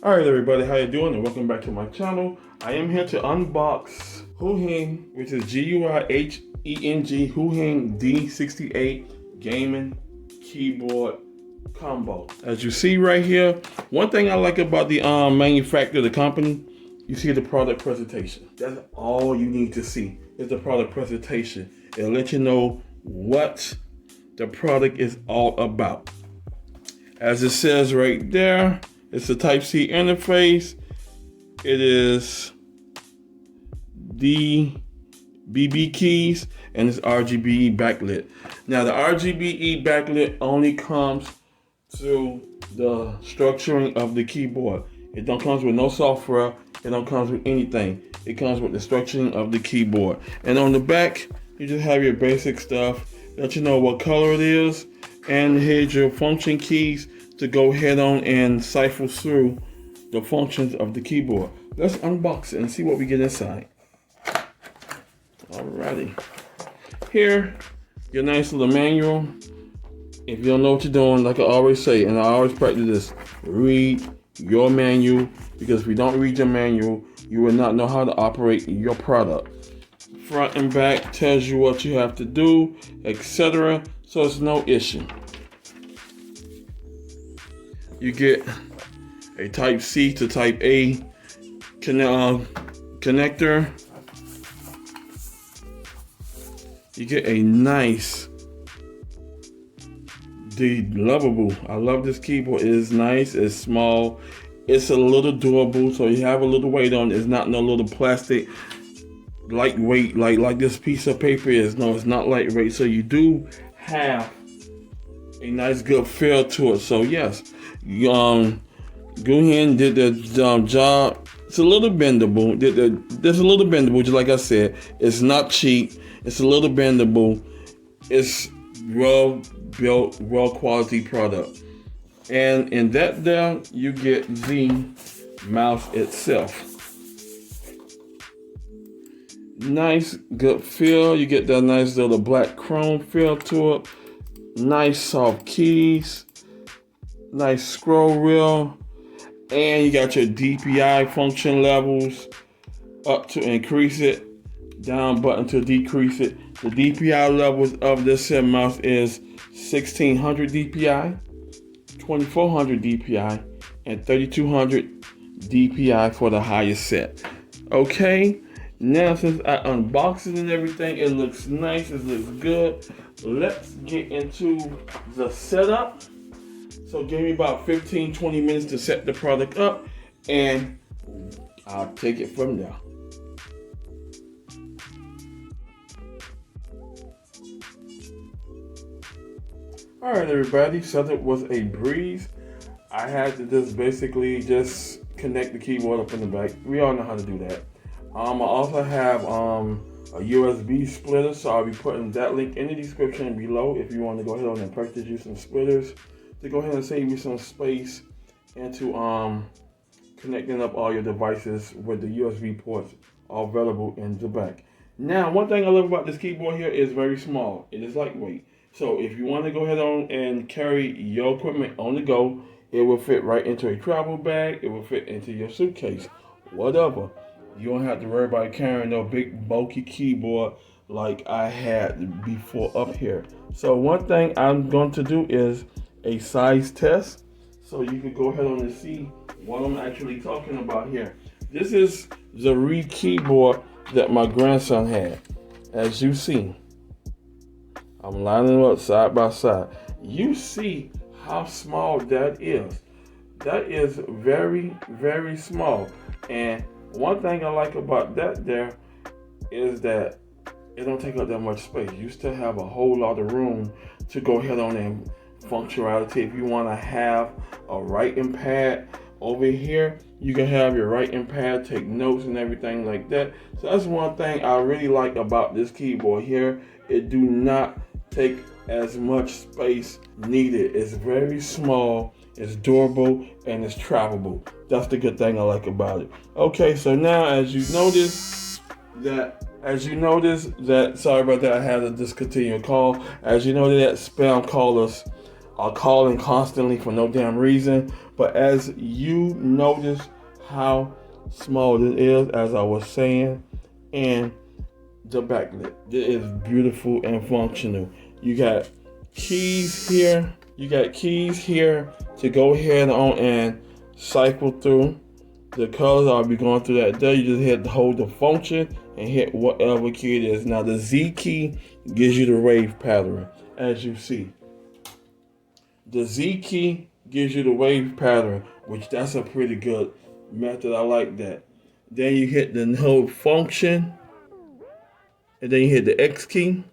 Alright everybody, how you doing? And welcome back to my channel. I am here to unbox Guiheng, which is Guiheng Guiheng D68 gaming keyboard combo. As you see right here, one thing I like about the manufacturer, the company, you see the product presentation. That's all you need to see is the product presentation. It'll let you know what the product is all about. As it says right there, it's a Type-C interface. It is the BB keys and it's RGBE backlit. Now the RGBE backlit only comes through the structuring of the keyboard. It don't comes with no software. It don't comes with anything. It comes with the structuring of the keyboard. And on the back, you just have your basic stuff. Let you know what color it is. And here's your function keys to go ahead on and cipher through the functions of the keyboard. Let's unbox it and see what we get inside. Alrighty. Here, your nice little manual. If you don't know what you're doing, like I always say, and I always practice this, read your manual, because if you don't read your manual, you will not know how to operate your product. Front and back tells you what you have to do, etc. So it's no issue. You get a Type-C to Type-A connector. You get a nice lovable. I love this keyboard. It is nice. It's small. It's a little durable, so you have a little weight on it. It's not no little plastic lightweight like this piece of paper is. No, it's not lightweight. So you do have a nice good feel to it. So yes, Guiheng did the job. It's a little bendable. There's a little bendable, just like I said. It's not cheap. It's a little bendable. It's well built, well quality product. And in that there, you get the mouse itself. Nice, good feel. You get that nice little black chrome feel to it. Nice soft keys. Nice scroll wheel. And you got your DPI function levels. Up to increase it. Down button to decrease it. The DPI levels of this set mouse is 1600 DPI, 2400 DPI, and 3200 DPI for the highest set. Okay, now since I unboxed it and everything, it looks nice, it looks good. Let's get into the setup. So give me about 15-20 minutes to set the product up, and I'll take it from there. Alright everybody, setup was a breeze. I had to just connect the keyboard up in the back. We all know how to do that. I also have a USB splitter, so I'll be putting that link in the description below if you want to go ahead and purchase you some splitters to go ahead and save you some space and to connecting up all your devices with the USB ports all available in the back. Now, one thing I love about this keyboard here is very small. It is lightweight. So if you want to go ahead on and carry your equipment on the go, it will fit right into a travel bag. It will fit into your suitcase, whatever. You don't have to worry about carrying no big bulky keyboard like I had before up here. So one thing I'm going to do is a size test, so you can go ahead on and see what I'm actually talking about here. This is the Reed keyboard that my grandson had. As you see, I'm lining them up side by side. You see how small that is. That is very, very small. And one thing I like about that there is that it don't take up that much space. You still have a whole lot of room to go ahead on and functionality. If you want to have a writing pad over here, you can have your writing pad, take notes and everything like that. So that's one thing I really like about this keyboard here. It do not take as much space needed. It's very small, it's durable, and it's travelable. That's the good thing I like about it. Okay, so now as you notice that, sorry about that, I had to discontinue a call. As you know, that spam callers are calling constantly for no damn reason. But as you notice how small it is, as I was saying, and the backlit, it is beautiful and functional. You got keys here. You got keys here to go ahead on and cycle through the colors. I'll be going through that there. You just hit hold the function and hit whatever key it is. Now the Z key gives you the wave pattern, as you see. The Z key gives you the wave pattern, which that's a pretty good method. I like that. Then you hit the hold function, and then you hit the X key.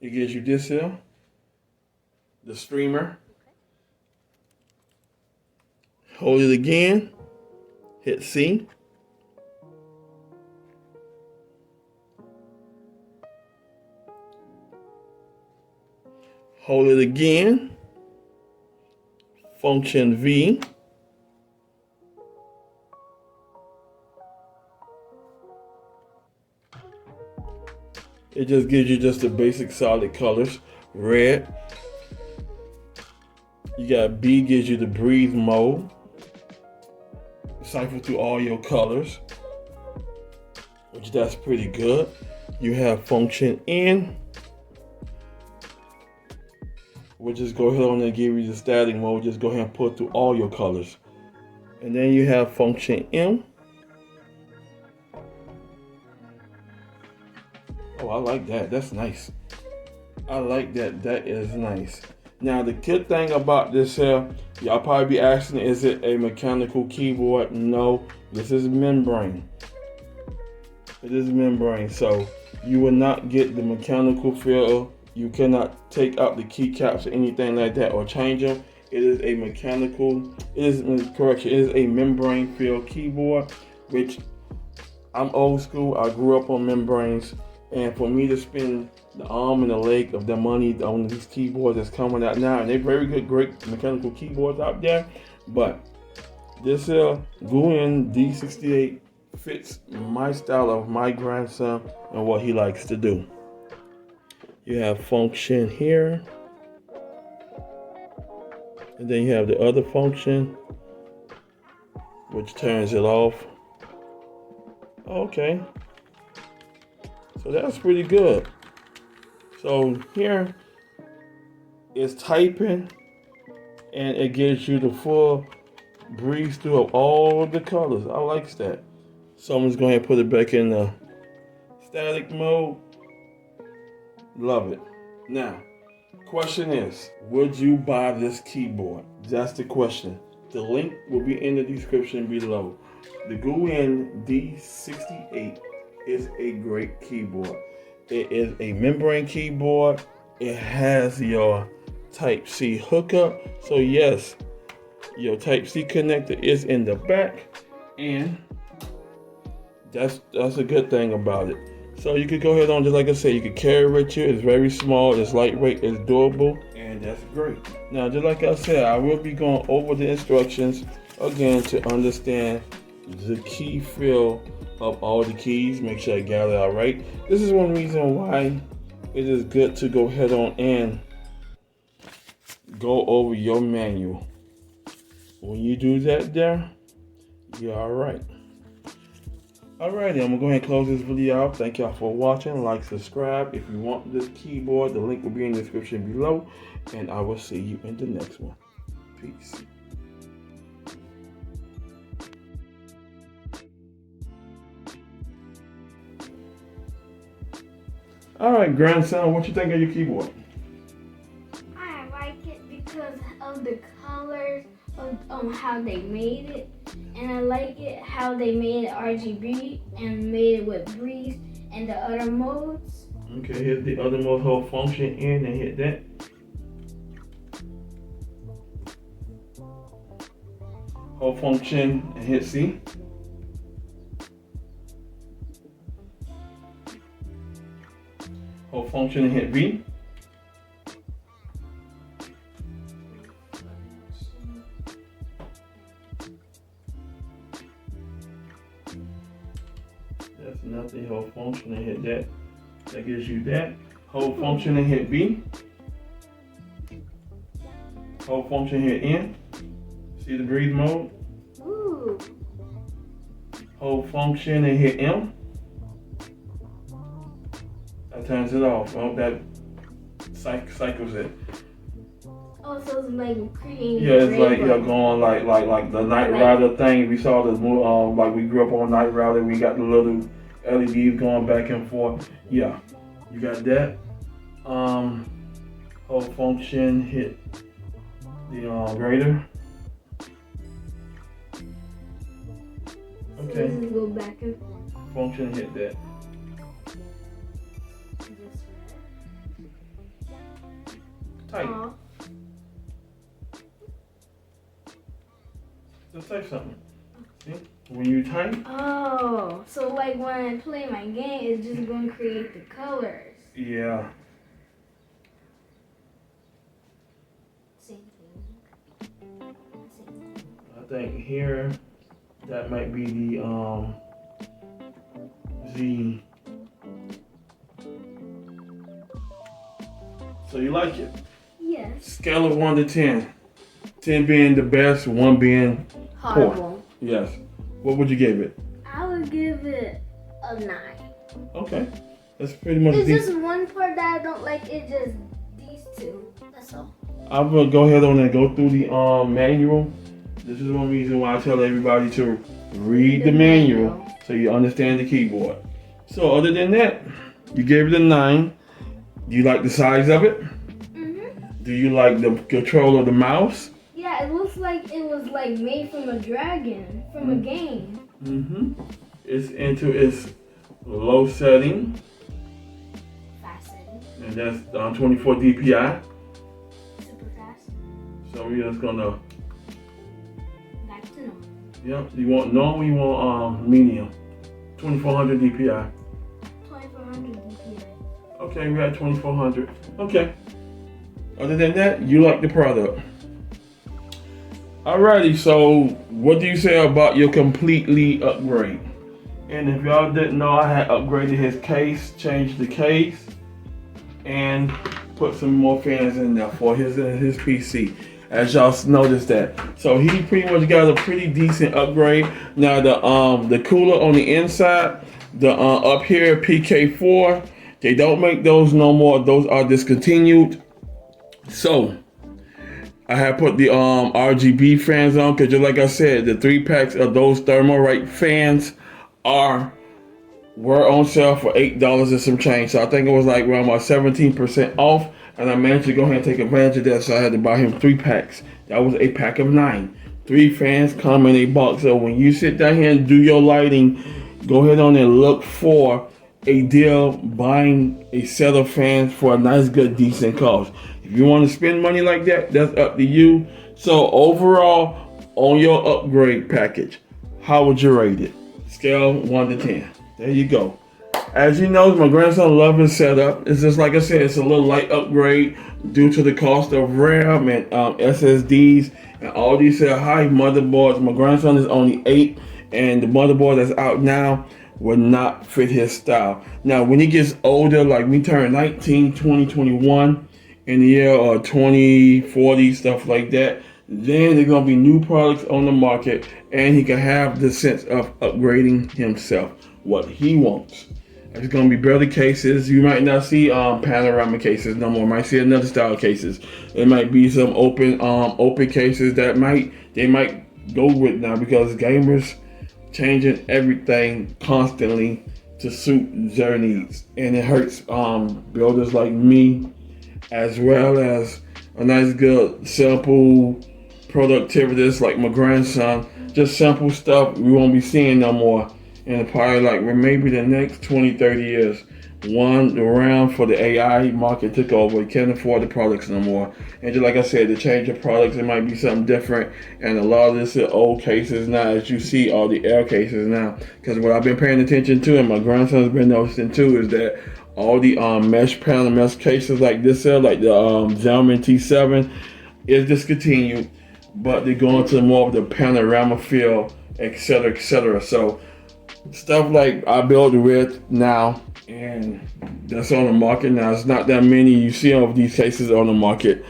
It gives you this here, the streamer. Hold it again, hit C. Hold it again, function V. It just gives you just the basic solid colors. Red. You got B, gives you the breathe mode. Cycle through all your colors, which that's pretty good. You have function N, which is go ahead on and give you the static mode. Just go ahead and put through all your colors. And then you have function M. Oh, I like that. That's nice. I like that. That is nice. Now, the good thing about this here, y'all probably be asking, is it a mechanical keyboard? No, this is membrane. It is membrane, so you will not get the mechanical feel. You cannot take out the keycaps or anything like that or change them. It is a mechanical, it is a membrane filled keyboard, which I'm old school. I grew up on membranes. And for me to spend the arm and the leg of the money on these keyboards that's coming out now, and they're very good, great mechanical keyboards out there, but this Guin D68 fits my style of my grandson and what he likes to do. You have function here, and then you have the other function, which turns it off. Okay. So that's pretty good. So here is typing, and it gives you the full breeze through of all the colors. I like that. So I'm just going to put it back in the static mode. Love it. Now, question is, would you buy this keyboard? That's the question. The link will be in the description below. The Guin D68 is a great keyboard. It is a membrane keyboard. It has your Type-C hookup. So yes, your Type-C connector is in the back, and that's a good thing about it. So you could go ahead on, just like I said, you could carry it with you. It's very small, it's lightweight, it's durable, and that's great. Now, just like I said, I will be going over the instructions again to understand the key feel of all the keys. Make sure I gather it all right. This is one reason why it is good to go ahead on and go over your manual. When you do that there, you're all right. Alrighty, I'm gonna go ahead and close this video out. Thank y'all for watching. Like, subscribe if you want this keyboard. The link will be in the description below, and I will see you in the next one. Peace. All right, grandson, what you think of your keyboard? I like it because of the colors of how they made it, and I like it how they made it RGB and made it with breeze and the other modes. Okay, here's the other mode. Hold function in and hit that. Hold function and hit C. Hold function and hit V. That's nothing. Hold function and hit that. That gives you that. Hold function and hit B. Hold function hit N. See the breathe mode? Ooh. Hold function and hit M. That turns it off. Oh, that cycles it. Oh, so it's like creating. Yeah, it's like you're going like the Night Rider thing. We saw the like we grew up on Night Rider. We got the little LEDs going back and forth. Yeah, you got that. Hold function hit the grader. Okay. So go back and Function hit that. Type. Just type something. See? When you type. Oh, so like when I play my game, it's just going to create the colors. Yeah. Same thing. I think here that might be the Z. So you like it? Yes. Scale of 1 to 10. 10 being the best, 1 being Horrible. poor. Yes. What would you give it? I would give it a 9. Okay. That's pretty much It's just one part that I don't like. It's just these two. That's all. I will go ahead on and go through the manual. This is one reason why I tell everybody to read the manual so you understand the keyboard. So other than that, you gave it a 9. Do you like the size of it? Mm-hmm. Do you like the control of the mouse? Yeah, it looks like it was like made from a dragon, from a game. Mm-hmm. It's into its low setting. Fast setting. And that's 24 DPI. Super fast. So we're just gonna, Back to normal. yep, you want normal, you want medium. 2400 DPI. 2400 DPI. Okay, we had 2400. Okay. Other than that, you like the product. Alrighty, so what do you say about your completely upgrade? And if y'all didn't know, I had upgraded his case, changed the case, and put some more fans in there for his PC. As y'all noticed that. So he pretty much got a pretty decent upgrade. Now the cooler on the inside, the up here PK4, they don't make those no more. Those are discontinued. So I have put the RGB fans on because just like I said, the 3 packs of those Thermalright fans were on sale for $8 and some change. So I think it was like around about 17% off, and I managed to go ahead and take advantage of that. So I had to buy him 3 packs. That was a pack of 9. 3 fans come in a box. So when you sit down here and do your lighting, go ahead on and look for a deal buying a set of fans for a nice, good, decent cost. If you want to spend money like that, that's up to you. So overall, on your upgrade package, how would you rate it? Scale 1 to 10. There you go. As you know, my grandson loves his setup. It's just like I said, it's a little light upgrade due to the cost of RAM and SSDs and all these high motherboards. My grandson is only 8, and the motherboard that's out now will not fit his style. Now, when he gets older, like we turn 19, 20, 21 in the year or 20, 40, stuff like that, then there's going to be new products on the market, and he can have the sense of upgrading himself, what he wants. There's going to be better cases. You might not see panorama cases no more. You might see another style of cases. It might be some open cases that they might go with now, because gamers changing everything constantly to suit their needs, and it hurts builders like me, as well as a nice good simple productivities like my grandson. Just simple stuff we won't be seeing no more in probably like maybe the next 20-30 years. One, around for the AI market took over. You can't afford the products no more. And just like I said, to change the products, it might be something different. And a lot of this is old cases now, as you see all the air cases now. Because what I've been paying attention to, and my grandson's been noticing too, is that all the mesh panel mesh cases like this here, like the Xiaomi T7, is discontinued. But they're going to more of the panorama feel, etc., etc. So stuff like I build with now, and that's on the market now. It's not that many you see of these cases on the market,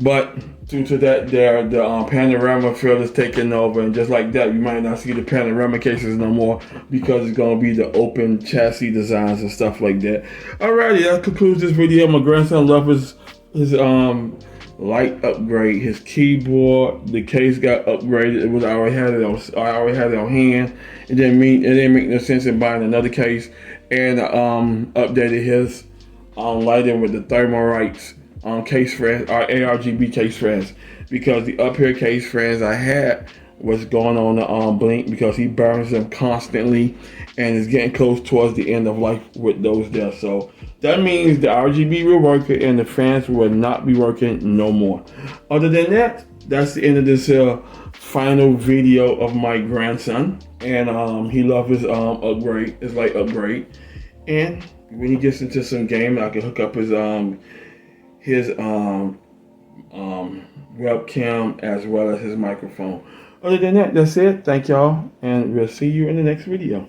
but due to that, the panorama field is taking over, and just like that, you might not see the panorama cases no more because it's gonna be the open chassis designs and stuff like that. Alrighty, that concludes this video. My grandson loves his Lite upgrade, his keyboard. The case got upgraded. It was I already had it on hand. It didn't make no sense in buying another case, and updated his lighting with the Thermalites case friends, our ARGB case friends, because the up here case friends I had was going on the blink because he burns them constantly and is getting close towards the end of life with those there. So that means the RGB will work and the fans will not be working no more. Other than that, that's the end of this final video of my grandson, and he loves his upgrade, his Lite upgrade, and when he gets into some game, I can hook up his webcam as well as his microphone. Other than that, that's it. Thank y'all, and we'll see you in the next video.